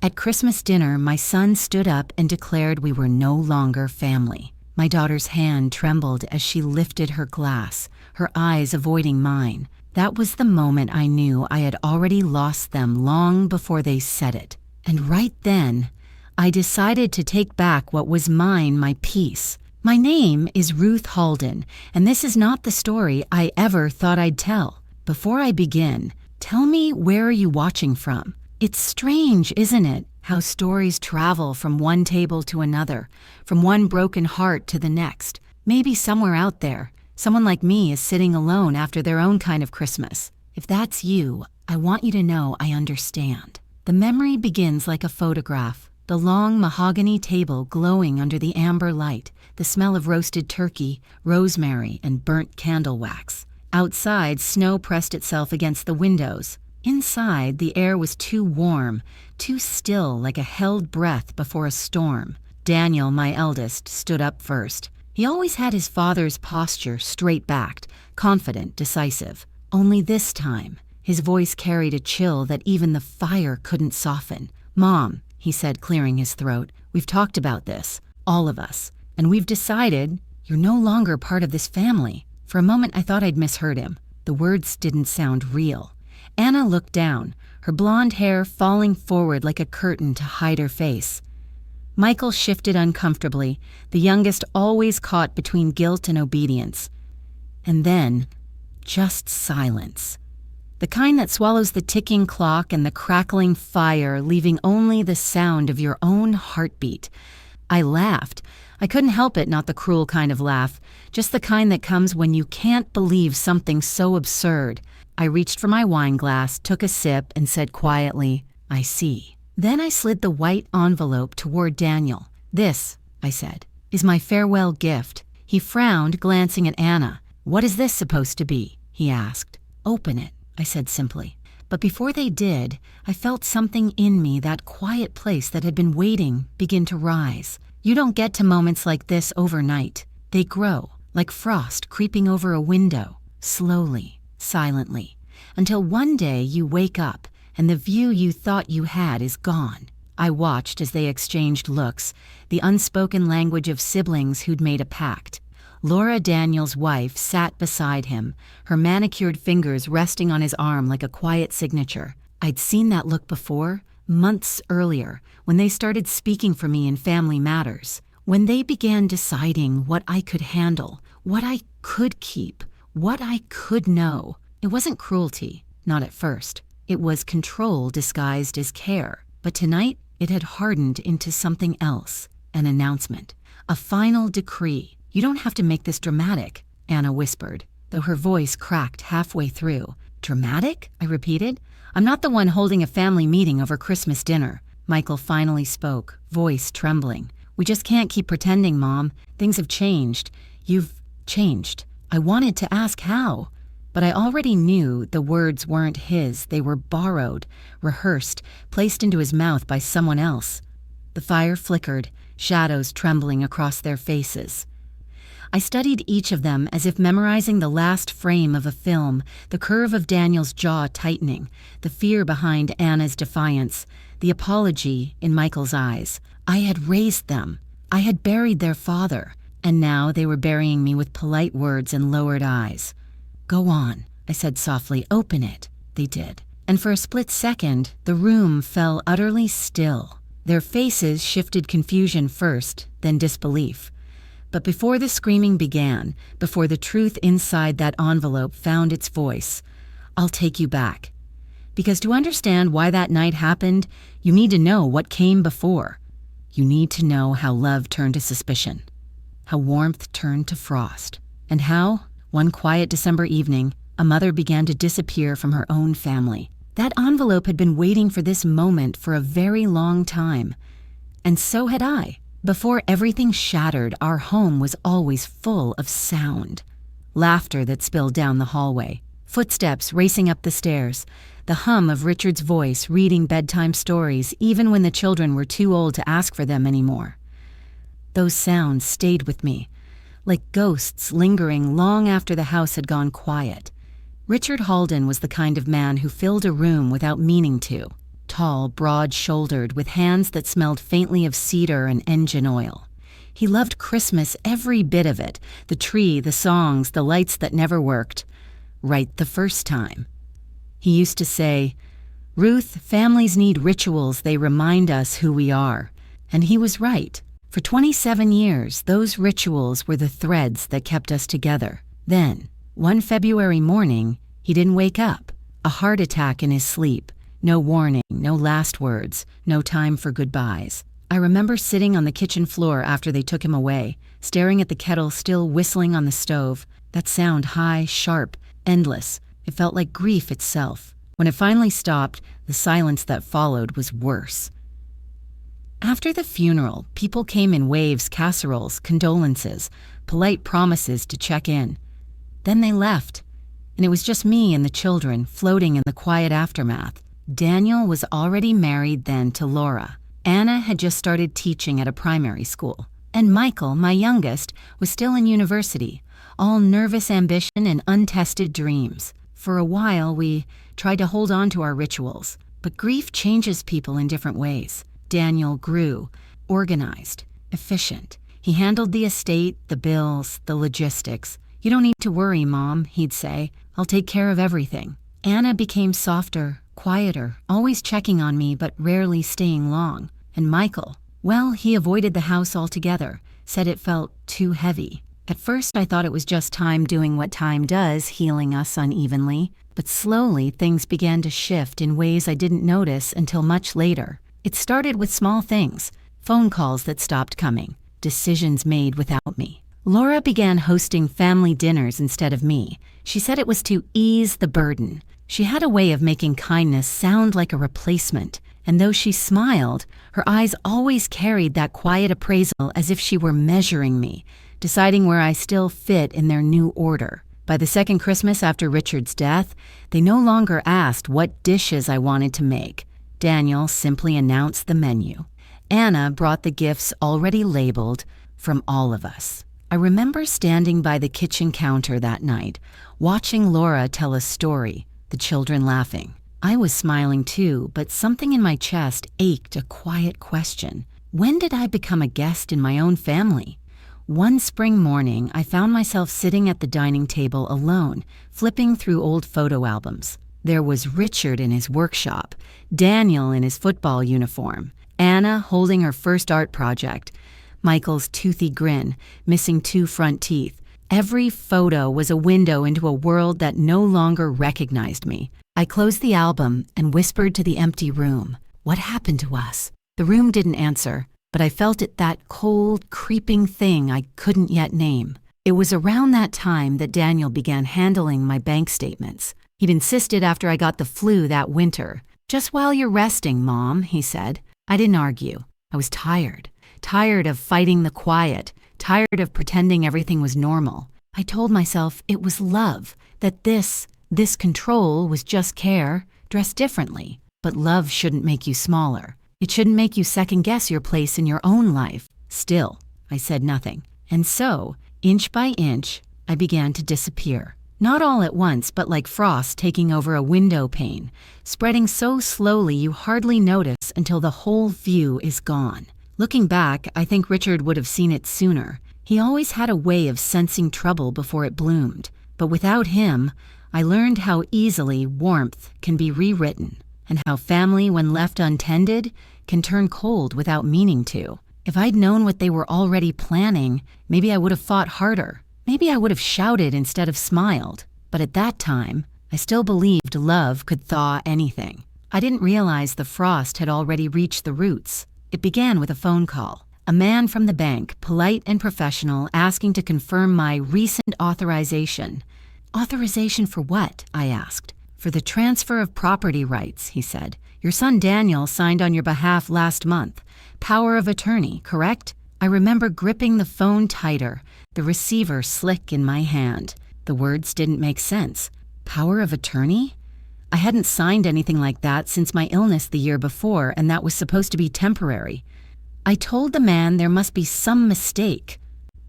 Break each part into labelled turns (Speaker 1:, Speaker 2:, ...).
Speaker 1: At Christmas dinner, my son stood up and declared we were no longer family. My daughter's hand trembled as she lifted her glass, her eyes avoiding mine. That was the moment I knew I had already lost them long before they said it. And right then, I decided to take back what was mine, my peace. My name is Ruth Ellison, and this is not the story I ever thought I'd tell. Before I begin, tell me, where are you watching from? It's strange, isn't it, how stories travel from one table to another, from one broken heart to the next. Maybe somewhere out there, someone like me is sitting alone after their own kind of Christmas. If that's you, I want you to know I understand. The memory begins like a photograph. The long mahogany table glowing under the amber light, the smell of roasted turkey, rosemary, and burnt candle wax. Outside, snow pressed itself against the windows. Inside, the air was too warm, too still, like a held breath before a storm. Daniel, my eldest, stood up first. He always had his father's posture, straight-backed, confident, decisive. Only this time, his voice carried a chill that even the fire couldn't soften. "Mom," he said, clearing his throat, "we've talked about this, all of us, and we've decided you're no longer part of this family." For a moment, I thought I'd misheard him. The words didn't sound real. Anna looked down, her blonde hair falling forward like a curtain to hide her face. Michael shifted uncomfortably, the youngest always caught between guilt and obedience. And then, just silence. The kind that swallows the ticking clock and the crackling fire, leaving only the sound of your own heartbeat. I laughed. I couldn't help it, not the cruel kind of laugh, just the kind that comes when you can't believe something so absurd. I reached for my wine glass, took a sip, and said quietly, "I see." Then I slid the white envelope toward Daniel. "This," I said, "is my farewell gift." He frowned, glancing at Anna. "What is this supposed to be?" he asked. "Open it," I said simply. But before they did, I felt something in me, that quiet place that had been waiting, begin to rise. You don't get to moments like this overnight. They grow, like frost creeping over a window, slowly, silently, until one day you wake up and the view you thought you had is gone. I watched as they exchanged looks, the unspoken language of siblings who'd made a pact. Laura, Daniel's wife, sat beside him, her manicured fingers resting on his arm like a quiet signature. I'd seen that look before, months earlier, when they started speaking for me in family matters, when they began deciding what I could handle, what I could keep, what I could know. It wasn't cruelty, not at first. It was control disguised as care. But tonight, it had hardened into something else, an announcement, a final decree. "You don't have to make this dramatic," Anna whispered, though her voice cracked halfway through. "Dramatic?" I repeated. "I'm not the one holding a family meeting over Christmas dinner." Michael finally spoke, voice trembling. "We just can't keep pretending, Mom. Things have changed. You've changed." I wanted to ask how, but I already knew the words weren't his. They were borrowed, rehearsed, placed into his mouth by someone else. The fire flickered, shadows trembling across their faces. I studied each of them as if memorizing the last frame of a film, the curve of Daniel's jaw tightening, the fear behind Anna's defiance, the apology in Michael's eyes. I had raised them. I had buried their father, and now they were burying me with polite words and lowered eyes. "Go on," I said softly. "Open it." They did. And for a split second, the room fell utterly still. Their faces shifted confusion first, then disbelief. But before the screaming began, before the truth inside that envelope found its voice, "I'll take you back." Because to understand why that night happened, you need to know what came before. You need to know how love turned to suspicion, how warmth turned to frost, and how, one quiet December evening, a mother began to disappear from her own family. That envelope had been waiting for this moment for a very long time. And so had I. Before everything shattered, our home was always full of sound. Laughter that spilled down the hallway, footsteps racing up the stairs, the hum of Richard's voice reading bedtime stories even when the children were too old to ask for them anymore. Those sounds stayed with me, like ghosts lingering long after the house had gone quiet. Richard Ellison was the kind of man who filled a room without meaning to, tall, broad-shouldered, with hands that smelled faintly of cedar and engine oil. He loved Christmas, every bit of it, the tree, the songs, the lights that never worked. Right the first time. He used to say, "Ruth, families need rituals. They remind us who we are." And he was right. For 27 years, those rituals were the threads that kept us together. Then, one February morning, he didn't wake up. A heart attack in his sleep. No warning, no last words, no time for goodbyes. I remember sitting on the kitchen floor after they took him away, staring at the kettle still whistling on the stove. That sound, high, sharp, endless. It felt like grief itself. When it finally stopped, the silence that followed was worse. After the funeral, people came in waves, casseroles, condolences, polite promises to check in. Then they left, and it was just me and the children floating in the quiet aftermath. Daniel was already married then to Laura. Anna had just started teaching at a primary school. And Michael, my youngest, was still in university, all nervous ambition and untested dreams. For a while, we tried to hold on to our rituals, but grief changes people in different ways. Daniel grew, organized, efficient. He handled the estate, the bills, the logistics. "You don't need to worry, Mom," he'd say. "I'll take care of everything." Anna became softer, quieter, always checking on me but rarely staying long. And Michael, well, he avoided the house altogether, said it felt too heavy. At first I thought it was just time doing what time does, healing us unevenly. But slowly things began to shift in ways I didn't notice until much later. It started with small things, phone calls that stopped coming, decisions made without me. Laura began hosting family dinners instead of me. She said it was to ease the burden. She had a way of making kindness sound like a replacement, and though she smiled, her eyes always carried that quiet appraisal as if she were measuring me, deciding where I still fit in their new order. By the second Christmas after Richard's death, they no longer asked what dishes I wanted to make. Daniel simply announced the menu. Anna brought the gifts already labeled from all of us. I remember standing by the kitchen counter that night, watching Laura tell a story, the children laughing. I was smiling too, but something in my chest ached a quiet question. When did I become a guest in my own family? One spring morning, I found myself sitting at the dining table alone, flipping through old photo albums. There was Richard in his workshop, Daniel in his football uniform, Anna holding her first art project, Michael's toothy grin, missing 2 front teeth. Every photo was a window into a world that no longer recognized me. I closed the album and whispered to the empty room, "What happened to us?" The room didn't answer, but I felt it, that cold, creeping thing I couldn't yet name. It was around that time that Daniel began handling my bank statements. He'd insisted after I got the flu that winter. "Just while you're resting, Mom," he said. I didn't argue. I was tired of fighting the quiet, tired of pretending everything was normal. I told myself it was love, that this control was just care, dressed differently. But love shouldn't make you smaller. It shouldn't make you second-guess your place in your own life. Still, I said nothing. And so, inch by inch, I began to disappear. Not all at once, but like frost taking over a window pane, spreading so slowly you hardly notice until the whole view is gone. Looking back, I think Richard would have seen it sooner. He always had a way of sensing trouble before it bloomed. But without him, I learned how easily warmth can be rewritten, and how family, when left untended, can turn cold without meaning to. If I'd known what they were already planning, maybe I would have fought harder. Maybe I would have shouted instead of smiled. But at that time, I still believed love could thaw anything. I didn't realize the frost had already reached the roots. It began with a phone call. A man from the bank, polite and professional, asking to confirm my recent authorization. Authorization for what? I asked. For the transfer of property rights, he said. Your son Daniel signed on your behalf last month. Power of attorney, correct? I remember gripping the phone tighter, the receiver slick in my hand. The words didn't make sense. Power of attorney? I hadn't signed anything like that since my illness the year before, and that was supposed to be temporary. I told the man there must be some mistake,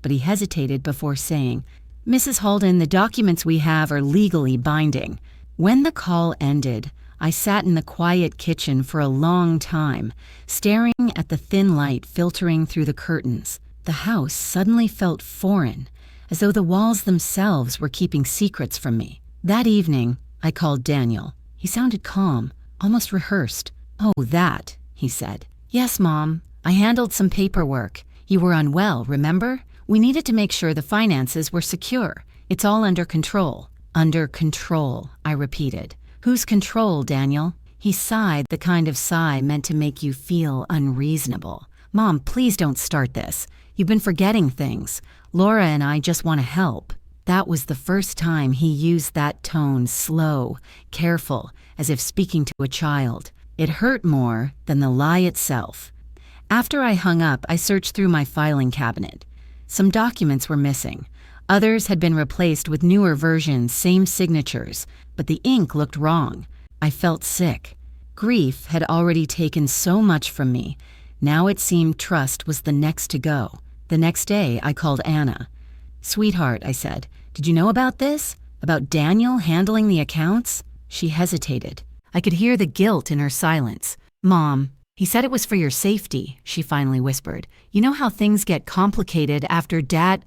Speaker 1: but he hesitated before saying, "Mrs. Halden, the documents we have are legally binding." When the call ended, I sat in the quiet kitchen for a long time, staring at the thin light filtering through the curtains. The house suddenly felt foreign, as though the walls themselves were keeping secrets from me. That evening, I called Daniel. He sounded calm, almost rehearsed. "Oh, that," he said. "Yes, Mom. I handled some paperwork. You were unwell, remember? We needed to make sure the finances were secure. It's all under control." "Under control," I repeated. "Whose control, Daniel?" He sighed, the kind of sigh meant to make you feel unreasonable. "Mom, please don't start this. You've been forgetting things. Laura and I just want to help." That was the first time he used that tone, slow, careful, as if speaking to a child. It hurt more than the lie itself. After I hung up, I searched through my filing cabinet. Some documents were missing. Others had been replaced with newer versions, same signatures, but the ink looked wrong. I felt sick. Grief had already taken so much from me. Now it seemed trust was the next to go. The next day, I called Anna. "Sweetheart," I said, "did you know about this? About Daniel handling the accounts?" She hesitated. I could hear the guilt in her silence. "Mom, he said it was for your safety," she finally whispered. "You know how things get complicated after Dad,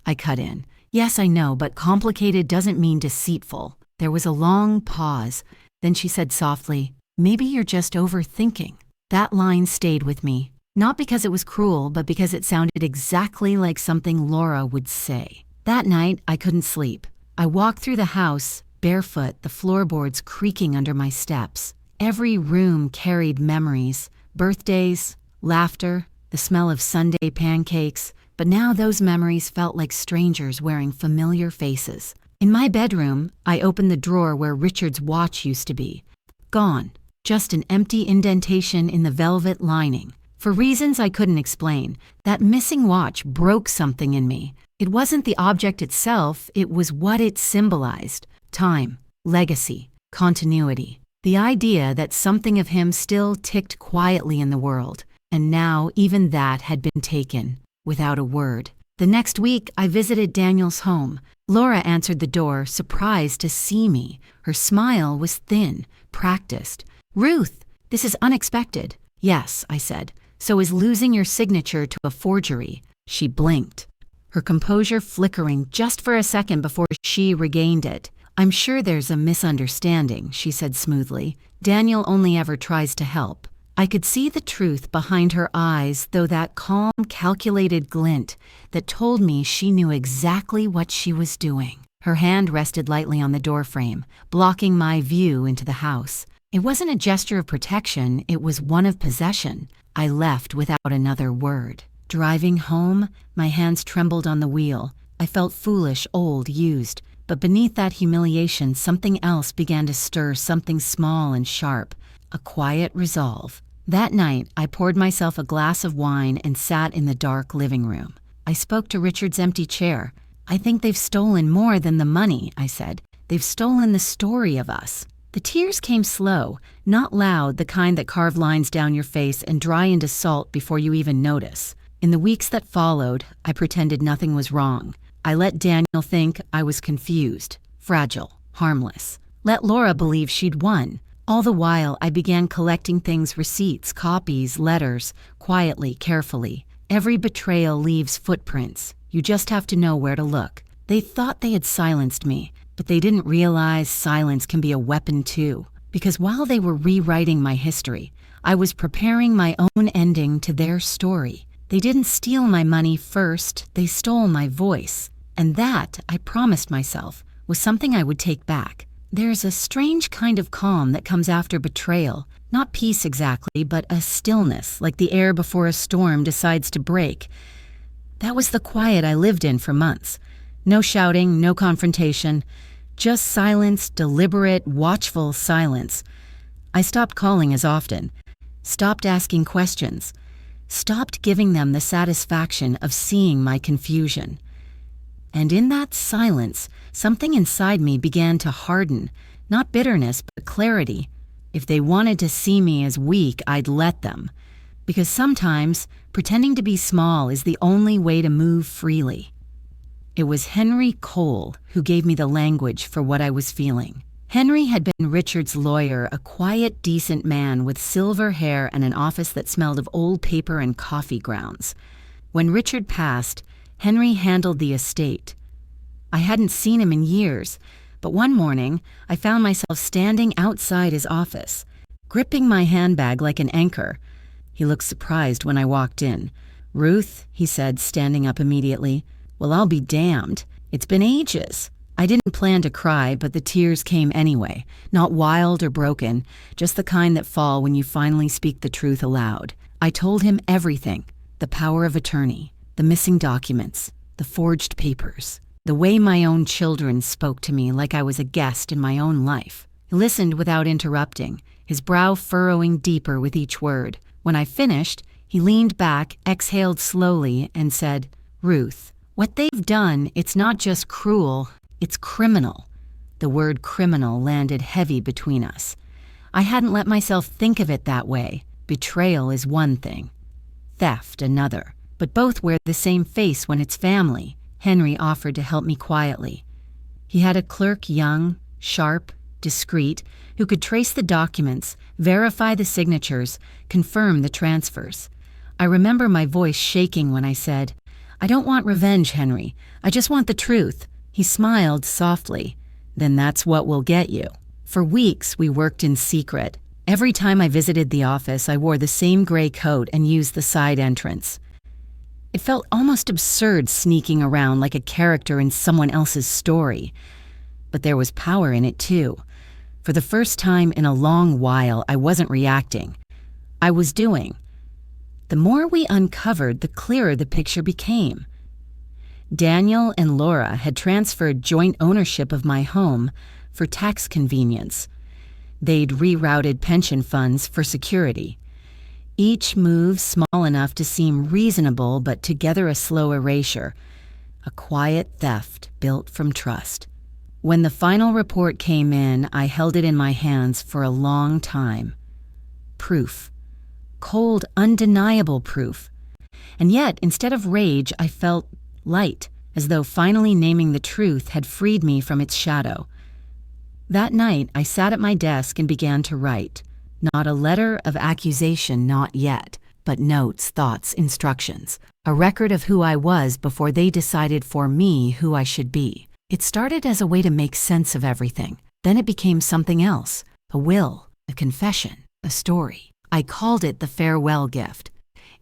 Speaker 1: I cut in. "Yes, I know, but complicated doesn't mean deceitful." There was a long pause. Then she said softly, "Maybe you're just overthinking." That line stayed with me. Not because it was cruel, but because it sounded exactly like something Laura would say. That night, I couldn't sleep. I walked through the house, barefoot, the floorboards creaking under my steps. Every room carried memories, birthdays, laughter, the smell of Sunday pancakes, but now those memories felt like strangers wearing familiar faces. In my bedroom, I opened the drawer where Richard's watch used to be. Gone. Just an empty indentation in the velvet lining. For reasons I couldn't explain, that missing watch broke something in me. It wasn't the object itself, it was what it symbolized. Time, legacy, continuity. The idea that something of him still ticked quietly in the world, and now even that had been taken, without a word. The next week, I visited Daniel's home. Laura answered the door, surprised to see me. Her smile was thin, practiced. "Ruth, this is unexpected." "Yes," I said. "So is losing your signature to a forgery." She blinked, her composure flickering just for a second before she regained it. "I'm sure there's a misunderstanding," she said smoothly. "Daniel only ever tries to help." I could see the truth behind her eyes, though that calm, calculated glint that told me she knew exactly what she was doing. Her hand rested lightly on the doorframe, blocking my view into the house. It wasn't a gesture of protection, it was one of possession. I left without another word. Driving home, my hands trembled on the wheel. I felt foolish, old, used. But beneath that humiliation, something else began to stir, something small and sharp. A quiet resolve. That night, I poured myself a glass of wine and sat in the dark living room. I spoke to Richard's empty chair. "I think they've stolen more than the money," I said. "They've stolen the story of us." The tears came slow, not loud, the kind that carve lines down your face and dry into salt before you even notice. In the weeks that followed, I pretended nothing was wrong. I let Daniel think I was confused, fragile, harmless. Let Laura believe she'd won. All the while, I began collecting things, receipts, copies, letters, quietly, carefully. Every betrayal leaves footprints. You just have to know where to look. They thought they had silenced me, but they didn't realize silence can be a weapon too. Because while they were rewriting my history, I was preparing my own ending to their story. They didn't steal my money first, they stole my voice. And that, I promised myself, was something I would take back. There's a strange kind of calm that comes after betrayal. Not peace exactly, but a stillness, like the air before a storm decides to break. That was the quiet I lived in for months. No shouting, no confrontation, just silence, deliberate, watchful silence. I stopped calling as often, stopped asking questions, stopped giving them the satisfaction of seeing my confusion. And in that silence, something inside me began to harden, not bitterness, but clarity. If they wanted to see me as weak, I'd let them. Because sometimes, pretending to be small is the only way to move freely. It was Henry Cole who gave me the language for what I was feeling. Henry had been Richard's lawyer, a quiet, decent man with silver hair and an office that smelled of old paper and coffee grounds. When Richard passed, Henry handled the estate. I hadn't seen him in years, but one morning I found myself standing outside his office, gripping my handbag like an anchor. He looked surprised when I walked in. "Ruth," he said, standing up immediately. "Well, I'll be damned. It's been ages." I didn't plan to cry, but the tears came anyway, not wild or broken, just the kind that fall when you finally speak the truth aloud. I told him everything: the power of attorney, the missing documents, the forged papers, the way my own children spoke to me like I was a guest in my own life. He listened without interrupting, his brow furrowing deeper with each word. When I finished, he leaned back, exhaled slowly, and said, "Ruth, what they've done, it's not just cruel, it's criminal." The word criminal landed heavy between us. I hadn't let myself think of it that way. Betrayal is one thing, theft another, but both wear the same face when it's family. Henry offered to help me quietly. He had a clerk, young, sharp, discreet, who could trace the documents, verify the signatures, confirm the transfers. I remember my voice shaking when I said, "I don't want revenge, Henry. I just want the truth." He smiled softly. "Then that's what will get you." For weeks, we worked in secret. Every time I visited the office, I wore the same gray coat and used the side entrance. It felt almost absurd sneaking around like a character in someone else's story. But there was power in it, too. For the first time in a long while, I wasn't reacting. I was doing. The more we uncovered, the clearer the picture became. Daniel and Laura had transferred joint ownership of my home for tax convenience. They'd rerouted pension funds for security. Each move small enough to seem reasonable, but together a slow erasure, a quiet theft built from trust. When the final report came in, I held it in my hands for a long time. Proof. Cold, undeniable proof. And yet, instead of rage, I felt light, as though finally naming the truth had freed me from its shadow. That night, I sat at my desk and began to write. Not a letter of accusation, not yet, but notes, thoughts, instructions. A record of who I was before they decided for me who I should be. It started as a way to make sense of everything. Then it became something else. A will, a confession, a story. I called it the farewell gift.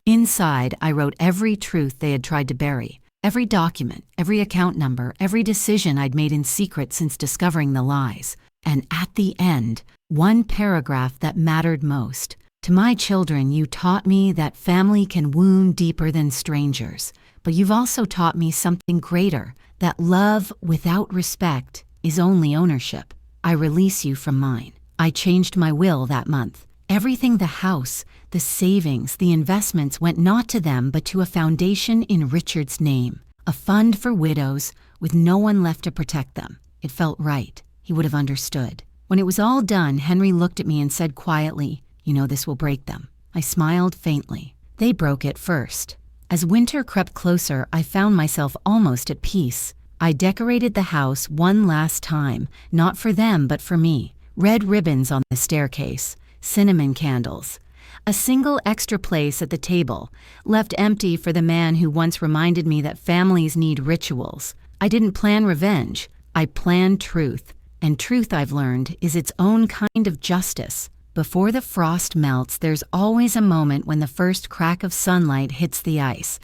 Speaker 1: Inside, I wrote every truth they had tried to bury. Every document, every account number, every decision I'd made in secret since discovering the lies. And at the end, one paragraph that mattered most. "To my children, you taught me that family can wound deeper than strangers, but you've also taught me something greater, that love without respect is only ownership. I release you from mine." I changed my will that month. Everything, the house, the savings, the investments, went not to them but to a foundation in Richard's name, a fund for widows with no one left to protect them. It felt right. He would have understood. When it was all done, Henry looked at me and said quietly, "You know this will break them." I smiled faintly. They broke it first. As winter crept closer, I found myself almost at peace. I decorated the house one last time, not for them but for me. Red ribbons on the staircase, cinnamon candles. A single extra place at the table, left empty for the man who once reminded me that families need rituals. I didn't plan revenge. I planned truth. And truth, I've learned, is its own kind of justice. Before the frost melts, there's always a moment when the first crack of sunlight hits the ice.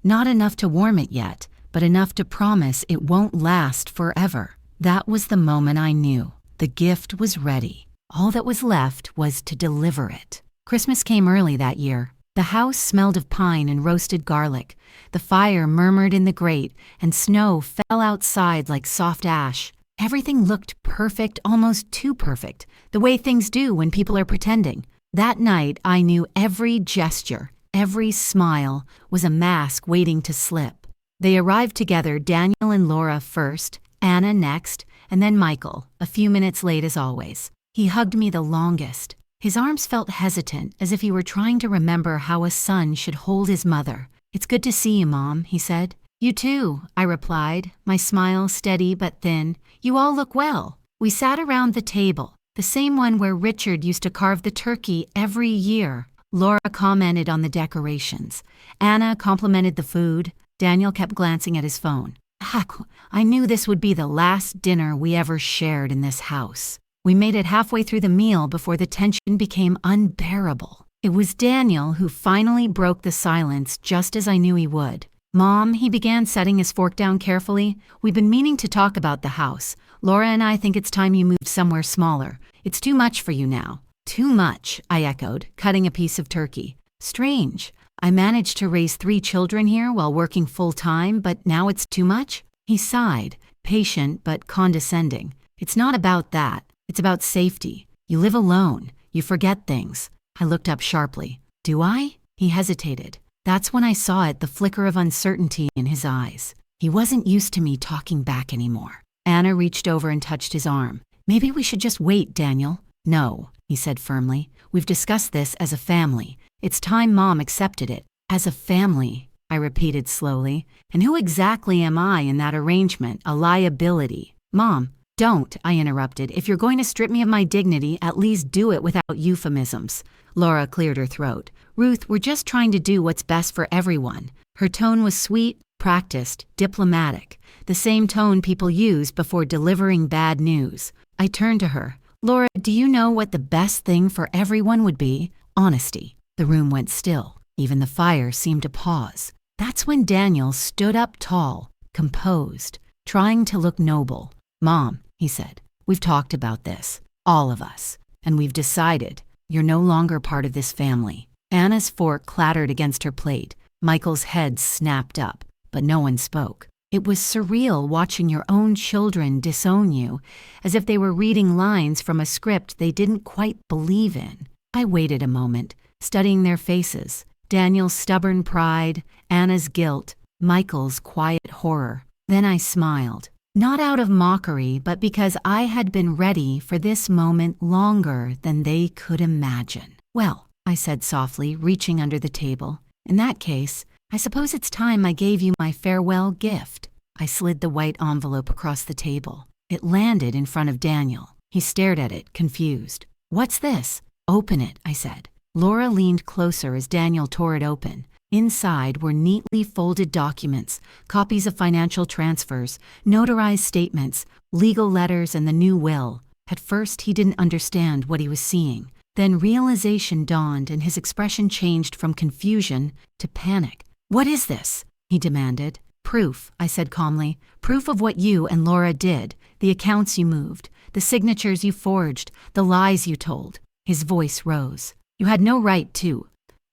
Speaker 1: Not enough to warm it yet, but enough to promise it won't last forever. That was the moment I knew. The gift was ready. All that was left was to deliver it. Christmas came early that year. The house smelled of pine and roasted garlic. The fire murmured in the grate, and snow fell outside like soft ash. Everything looked perfect, almost too perfect, the way things do when people are pretending. That night, I knew every gesture, every smile was a mask waiting to slip. They arrived together, Daniel and Laura first, Anna next, and then Michael, a few minutes late as always. He hugged me the longest. His arms felt hesitant, as if he were trying to remember how a son should hold his mother. "It's good to see you, Mom," he said. "You too," I replied, my smile steady but thin. "You all look well." We sat around the table, the same one where Richard used to carve the turkey every year. Laura commented on the decorations. Anna complimented the food. Daniel kept glancing at his phone. Heck, I knew this would be the last dinner we ever shared in this house. We made it halfway through the meal before the tension became unbearable. It was Daniel who finally broke the silence just as I knew he would. Mom, he began, setting his fork down carefully. We've been meaning to talk about the house. Laura and I think it's time you moved somewhere smaller. It's too much for you now. Too much, I echoed, cutting a piece of turkey. Strange. I managed to raise 3 children here while working full-time, but now it's too much? He sighed, patient but condescending. It's not about that. It's about safety. You live alone. You forget things. I looked up sharply. Do I? He hesitated. That's when I saw it, the flicker of uncertainty in his eyes. He wasn't used to me talking back anymore. Anna reached over and touched his arm. Maybe we should just wait, Daniel. No, he said firmly. We've discussed this as a family. It's time Mom accepted it. As a family, I repeated slowly. And who exactly am I in that arrangement? A liability. Mom, don't, I interrupted. If you're going to strip me of my dignity, at least do it without euphemisms. Laura cleared her throat. Ruth, we're just trying to do what's best for everyone. Her tone was sweet, practiced, diplomatic. The same tone people use before delivering bad news. I turned to her. Laura, do you know what the best thing for everyone would be? Honesty. The room went still. Even the fire seemed to pause. That's when Daniel stood up tall, composed, trying to look noble. Mom, he said, we've talked about this, all of us, and we've decided you're no longer part of this family. Anna's fork clattered against her plate. Michael's head snapped up, but no one spoke. It was surreal watching your own children disown you, as if they were reading lines from a script they didn't quite believe in. I waited a moment, studying their faces. Daniel's stubborn pride, Anna's guilt, Michael's quiet horror. Then I smiled. Not out of mockery, but because I had been ready for this moment longer than they could imagine. Well, I said softly, reaching under the table. In that case, I suppose it's time I gave you my farewell gift. I slid the white envelope across the table. It landed in front of Daniel. He stared at it, confused. What's this? Open it, I said. Laura leaned closer as Daniel tore it open. Inside were neatly folded documents, copies of financial transfers, notarized statements, legal letters, and the new will. At first, he didn't understand what he was seeing. Then realization dawned and his expression changed from confusion to panic. What is this? He demanded. Proof, I said calmly. Proof of what you and Laura did, the accounts you moved, the signatures you forged, the lies you told. His voice rose. You had no right to.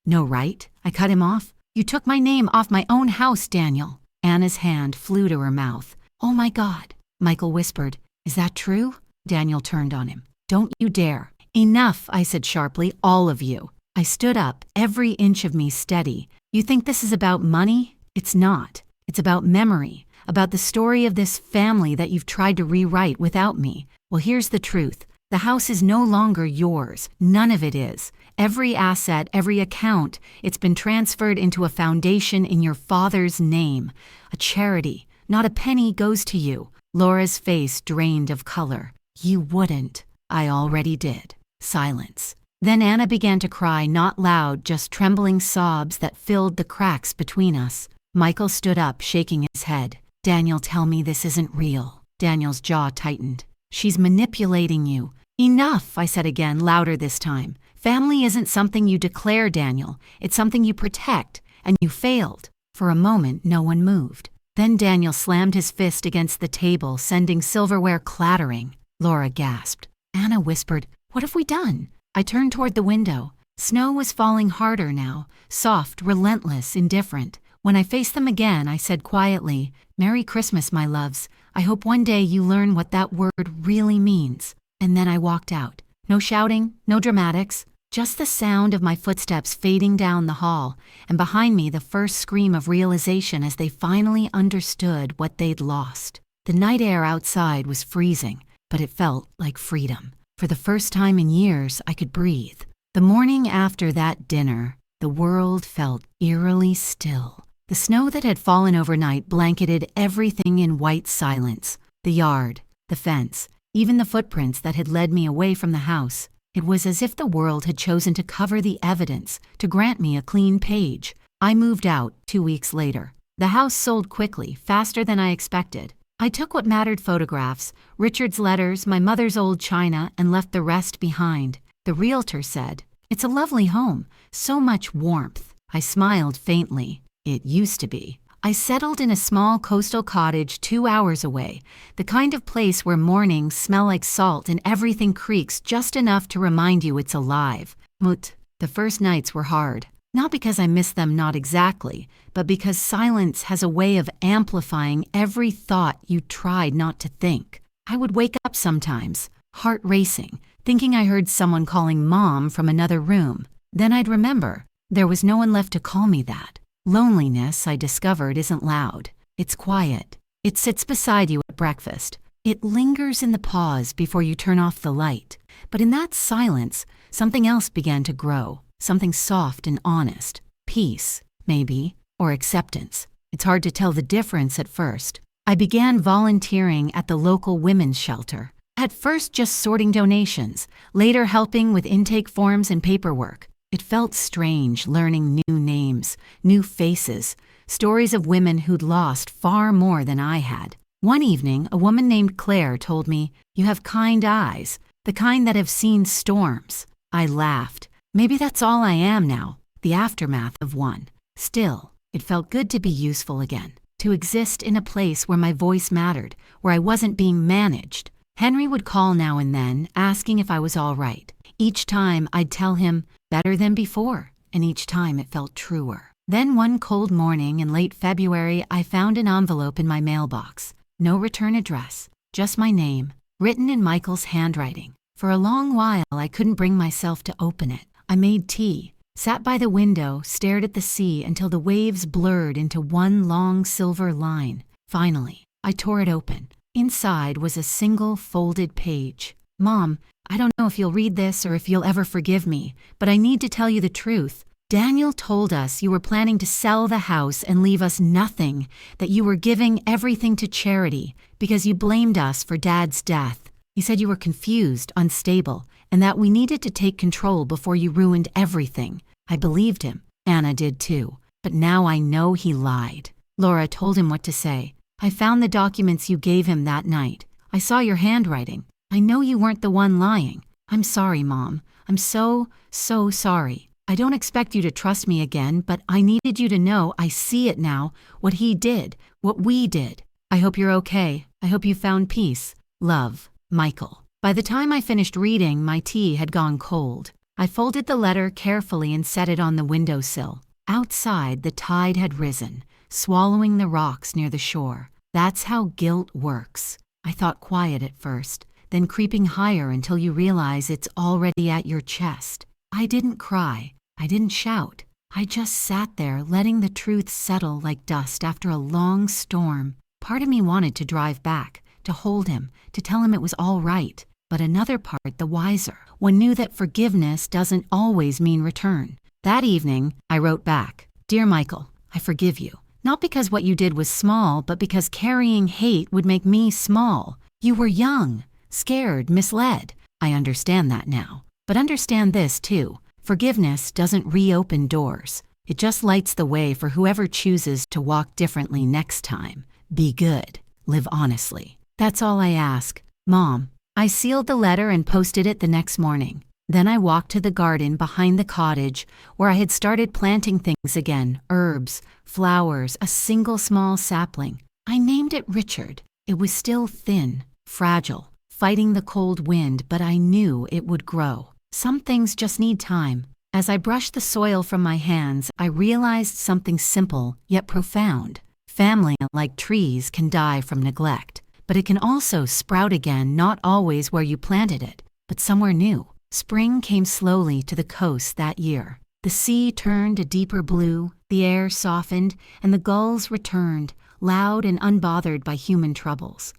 Speaker 1: No right? I cut him off. You took my name off my own house, Daniel. Anna's hand flew to her mouth. Oh my God, Michael whispered. Is that true? Daniel turned on him. Don't you dare. Enough, I said sharply, all of you. I stood up, every inch of me steady. You think this is about money? It's not. It's about memory, about the story of this family that you've tried to rewrite without me. Well, here's the truth. The house is no longer yours. None of it is. Every asset, every account, it's been transferred into a foundation in your father's name. A charity. Not a penny goes to you. Laura's face drained of color. You wouldn't. I already did. Silence. Then Anna began to cry, not loud, just trembling sobs that filled the cracks between us. Michael stood up, shaking his head. Daniel, tell me this isn't real. Daniel's jaw tightened. She's manipulating you. Enough, I said again, louder this time. Family isn't something you declare, Daniel. It's something you protect, and you failed. For a moment, no one moved. Then Daniel slammed his fist against the table, sending silverware clattering. Laura gasped. Anna whispered, What have we done? I turned toward the window. Snow was falling harder now, soft, relentless, indifferent. When I faced them again, I said quietly, Merry Christmas, my loves. I hope one day you learn what that word really means. And then I walked out. No shouting, no dramatics, just the sound of my footsteps fading down the hall, and behind me the first scream of realization as they finally understood what they'd lost. The night air outside was freezing, but it felt like freedom. For the first time in years, I could breathe. The morning after that dinner, the world felt eerily still. The snow that had fallen overnight blanketed everything in white silence. The yard, the fence, even the footprints that had led me away from the house. It was as if the world had chosen to cover the evidence, to grant me a clean page. I moved out 2 weeks later. The house sold quickly, faster than I expected. I took what mattered: photographs, Richard's letters, my mother's old china, and left the rest behind. The realtor said, "It's a lovely home, so much warmth." I smiled faintly. It used to be. I settled in a small coastal cottage 2 hours away, the kind of place where mornings smell like salt and everything creaks just enough to remind you it's alive. But the first nights were hard. Not because I missed them, not exactly, but because silence has a way of amplifying every thought you tried not to think. I would wake up sometimes, heart racing, thinking I heard someone calling Mom from another room. Then I'd remember there was no one left to call me that. Loneliness, I discovered, isn't loud. It's quiet. It sits beside you at breakfast. It lingers in the pause before you turn off the light. But in that silence, something else began to grow. Something soft and honest. Peace, maybe, or acceptance. It's hard to tell the difference at first. I began volunteering at the local women's shelter. At first just sorting donations, later helping with intake forms and paperwork. It felt strange learning new names, new faces, stories of women who'd lost far more than I had. One evening, a woman named Claire told me, "You have kind eyes, the kind that have seen storms." I laughed. Maybe that's all I am now, the aftermath of one. Still, it felt good to be useful again, to exist in a place where my voice mattered, where I wasn't being managed. Henry would call now and then, asking if I was all right. Each time I'd tell him, better than before, and each time it felt truer. Then one cold morning in late February, I found an envelope in my mailbox. No return address, just my name, written in Michael's handwriting. For a long while, I couldn't bring myself to open it. I made tea, sat by the window, stared at the sea until the waves blurred into one long silver line. Finally, I tore it open. Inside was a single folded page. "Mom, I don't know if you'll read this or if you'll ever forgive me, but I need to tell you the truth. Daniel told us you were planning to sell the house and leave us nothing, that you were giving everything to charity because you blamed us for Dad's death. He said you were confused, unstable, and that we needed to take control before you ruined everything." I believed him. Anna did too. But now I know he lied. Laura told him what to say. "I found the documents you gave him that night. I saw your handwriting. I know you weren't the one lying. I'm sorry, Mom. I'm so sorry. I don't expect you to trust me again, but I needed you to know I see it now, what he did, what we did. I hope you're okay. I hope you found peace. Love, Michael." By the time I finished reading, my tea had gone cold. I folded the letter carefully and set it on the windowsill. Outside, the tide had risen, swallowing the rocks near the shore. That's how guilt works. I thought quiet at first, then creeping higher until you realize it's already at your chest. I didn't cry. I didn't shout. I just sat there, letting the truth settle like dust after a long storm. Part of me wanted to drive back, to hold him, to tell him it was all right. But another part, the wiser, one knew that forgiveness doesn't always mean return. That evening, I wrote back, "Dear Michael, I forgive you. Not because what you did was small, but because carrying hate would make me small. You were young, scared, misled. I understand that now. But understand this too. Forgiveness doesn't reopen doors. It just lights the way for whoever chooses to walk differently next time. Be good. Live honestly. That's all I ask. Mom." I sealed the letter and posted it the next morning. Then I walked to the garden behind the cottage where I had started planting things again, herbs, flowers, a single small sapling. I named it Richard. It was still thin, fragile, fighting the cold wind, but I knew it would grow. Some things just need time. As I brushed the soil from my hands, I realized something simple yet profound. Family, like trees, can die from neglect. But it can also sprout again, not always where you planted it, but somewhere new. Spring came slowly to the coast that year. The sea turned a deeper blue, the air softened, and the gulls returned, loud and unbothered by human troubles.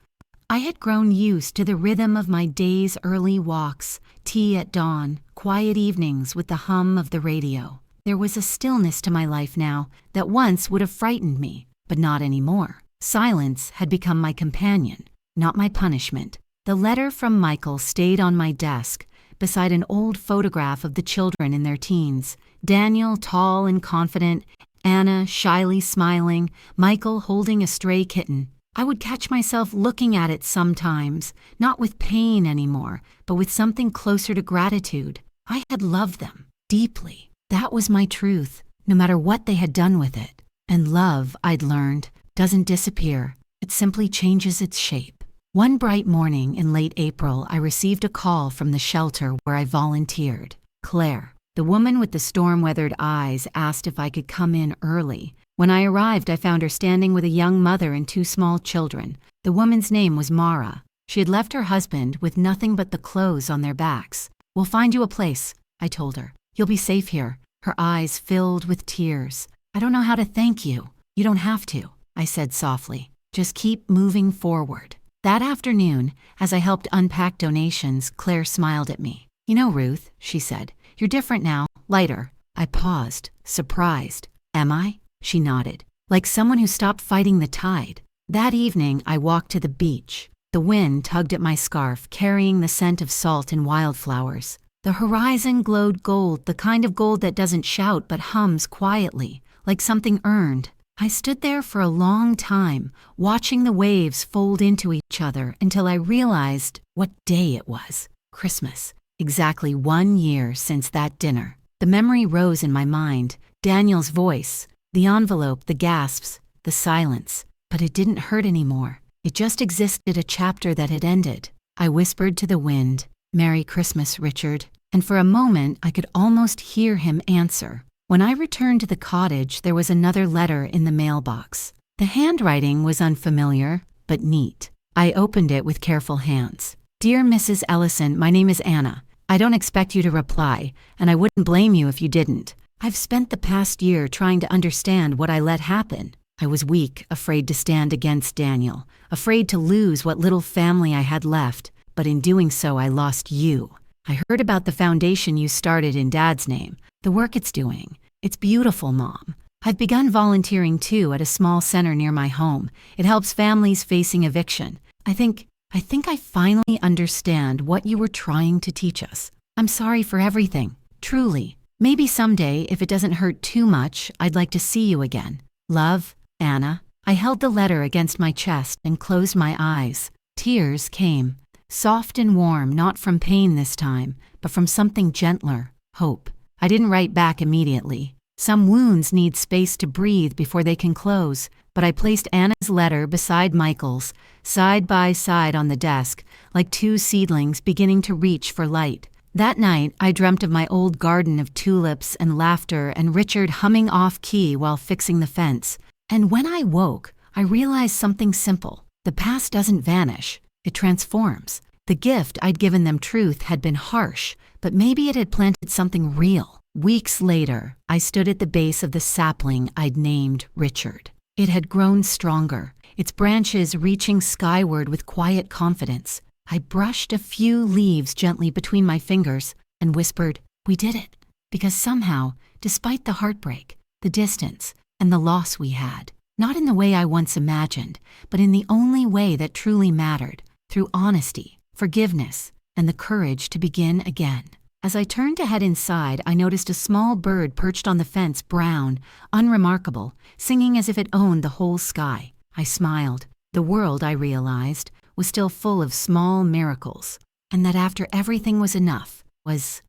Speaker 1: I had grown used to the rhythm of my day's early walks, tea at dawn, quiet evenings with the hum of the radio. There was a stillness to my life now that once would have frightened me, but not anymore. Silence had become my companion, not my punishment. The letter from Michael stayed on my desk, beside an old photograph of the children in their teens. Daniel, tall and confident, Anna, shyly smiling, Michael holding a stray kitten. I would catch myself looking at it sometimes, not with pain anymore, but with something closer to gratitude. I had loved them deeply. That was my truth, no matter what they had done with it. And love, I'd learned, doesn't disappear. It simply changes its shape. One bright morning in late April, I received a call from the shelter where I volunteered. Claire, the woman with the storm-weathered eyes, asked if I could come in early. When I arrived, I found her standing with a young mother and 2 small children. The woman's name was Mara. She had left her husband with nothing but the clothes on their backs. "We'll find you a place," I told her. "You'll be safe here." Her eyes filled with tears. "I don't know how to thank you." "You don't have to," I said softly. "Just keep moving forward." That afternoon, as I helped unpack donations, Claire smiled at me. "You know, Ruth," she said, "you're different now, lighter." I paused, surprised. "Am I?" She nodded, like someone who stopped fighting the tide. That evening, I walked to the beach. The wind tugged at my scarf, carrying the scent of salt and wildflowers. The horizon glowed gold, the kind of gold that doesn't shout but hums quietly, like something earned. I stood there for a long time, watching the waves fold into each other until I realized what day it was. Christmas. Exactly 1 year since that dinner. The memory rose in my mind. Daniel's voice, the envelope, the gasps, the silence. But it didn't hurt anymore. It just existed, a chapter that had ended. I whispered to the wind, "Merry Christmas, Richard." And for a moment, I could almost hear him answer. When I returned to the cottage, there was another letter in the mailbox. The handwriting was unfamiliar, but neat. I opened it with careful hands. "Dear Mrs. Ellison, my name is Anna. I don't expect you to reply, and I wouldn't blame you if you didn't. I've spent the past year trying to understand what I let happen. I was weak, afraid to stand against Daniel, afraid to lose what little family I had left, but in doing so I lost you. I heard about the foundation you started in Dad's name, the work it's doing. It's beautiful, Mom. I've begun volunteering too at a small center near my home. It helps families facing eviction. I think I finally understand what you were trying to teach us. I'm sorry for everything, truly. Maybe someday, if it doesn't hurt too much, I'd like to see you again. Love, Anna." I held the letter against my chest and closed my eyes. Tears came, soft and warm, not from pain this time, but from something gentler, hope. I didn't write back immediately. Some wounds need space to breathe before they can close, but I placed Anna's letter beside Michael's, side by side on the desk, like 2 seedlings beginning to reach for light. That night, I dreamt of my old garden of tulips and laughter and Richard humming off-key while fixing the fence. And when I woke, I realized something simple. The past doesn't vanish. It transforms. The gift I'd given them, truth, had been harsh, but maybe it had planted something real. Weeks later, I stood at the base of the sapling I'd named Richard. It had grown stronger, its branches reaching skyward with quiet confidence. I brushed a few leaves gently between my fingers and whispered, "We did it." Because somehow, despite the heartbreak, the distance, and the loss we had, not in the way I once imagined, but in the only way that truly mattered, through honesty, forgiveness, and the courage to begin again. As I turned to head inside, I noticed a small bird perched on the fence, brown, unremarkable, singing as if it owned the whole sky. I smiled. The world, I realized, was still full of small miracles, and that after everything was enough, was